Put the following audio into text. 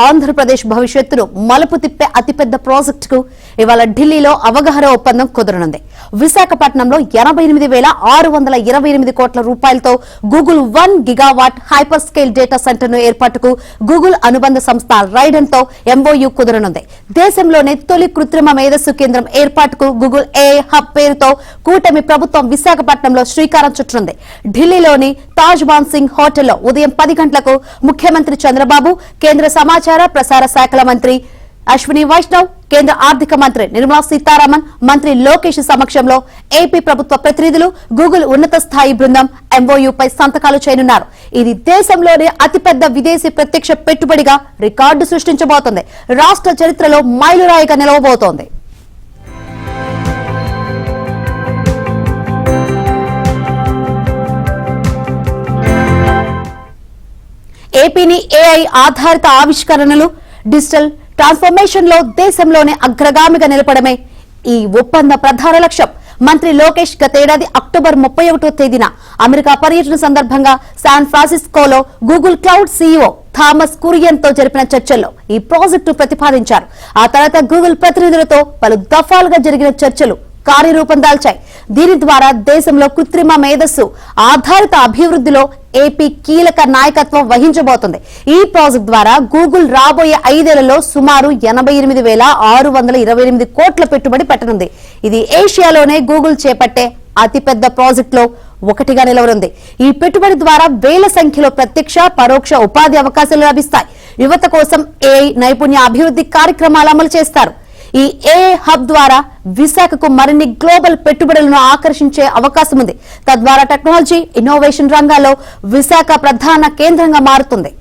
ఆంధ్రప్రదేశ్ భవిష్యత్తును మలుపు తిప్పే అతిపెద్ద ప్రాజెక్టుకు ఇవాళ ఢిల్లీలో అవగాహన ఒప్పందం కుదరనుంది. విశాఖపట్నంలో 88,628 కోట్ల రూపాయలతో Google 1 gigawatt hyper scale data centre ను ఏర్పాటుకు గూగుల్ అనుబంధ సంస్థ రైడన్ తో ఎంఓయూ కుదరనుంది. దేశంలోనే తొలి కృత్రిమ మేధస్సు కేంద్రం ఏర్పాటుకు గూగుల్ ఏఐ హబ్ పేరుతో కూటమి ప్రభుత్వం విశాఖపట్నంలో శ్రీకారం చుట్టనుంది. ఢిల్లీలోని తాజ్ మాన్సింగ్ హోటల్లో ఉదయం 10 గంటలకు ముఖ్యమంత్రి చంద్రబాబు, కేంద్ర సమాచార ప్రసార శాఖల మంత్రి అశ్విని వైష్ణవ్, కేంద్ర ఆర్థిక మంత్రి నిర్మలా సీతారామన్, మంత్రి లోకేష్ సమక్షంలో ఏపీ ప్రభుత్వ ప్రతినిధులు, గూగుల్ ఉన్నత స్థాయి బృందం ఎంఓయూపై సంతకాలు చేయనున్నారు. ఇది దేశంలోనే అతిపెద్ద విదేశీ ప్రత్యక్ష పెట్టుబడిగా రికార్డు సృష్టించబోతోంది. రాష్ట్ర చరిత్రలో మైలురాయిగా నిలవబోతోంది. ఏపీని ఏఐ ఆధారిత ఆవిష్కరణలు, డిజిటల్ ట్రాన్స్ఫర్మేషన్ లో దేశంలోనే అగ్రగామిగా నిలపడమే ఈ ఒప్పంద ప్రధాన లక్ష్యం. మంత్రి లోకేష్ గతేడాది అక్టోబర్ 31వ తేదీన అమెరికా పర్యటన సందర్భంగా శాన్ ఫ్రాన్సిస్కోలో Google cloud CEO Thomas Kurian తో జరిపిన చర్చల్లో ఈ ప్రాజెక్టు ప్రతిపాదించారు. ఆ తర్వాత గూగుల్ ప్రతినిధులతో పలు దఫాలుగా జరిగిన చర్చలు కార్యరూపం దాల్చాయి. దీని ద్వారా దేశంలో కృత్రిమ మేధస్సు ఆధారిత అభివృద్ధిలో ఏపీ కీలక నాయకత్వం వహించబోతోంది. ఈ ప్రాజెక్టు ద్వారా గూగుల్ రాబోయే 5 ఏళ్లలో సుమారు 88,628 కోట్ల పెట్టుబడి పెట్టనుంది. ఇది ఏషియాలోనే గూగుల్ చేపట్టే అతిపెద్ద ప్రాజెక్టులో ఒకటిగా నిలవనుంది. ఈ పెట్టుబడి ద్వారా వేల సంఖ్యలో ప్రత్యక్ష, పరోక్ష ఉపాధి అవకాశాలు లభిస్తాయి. యువత కోసం ఏఐ నైపుణ్య అభివృద్ధి కార్యక్రమాలు అమలు చేస్తారు. ఈ ఏఐ హబ్ ద్వారా విశాఖకు మరిన్ని గ్లోబల్ పెట్టుబడులను ఆకర్షించే అవకాశం ఉంది. తద్వారా టెక్నాలజీ, ఇన్నోవేషన్ రంగాల్లో విశాఖ ప్రధాన కేంద్రంగా మారుతుంది.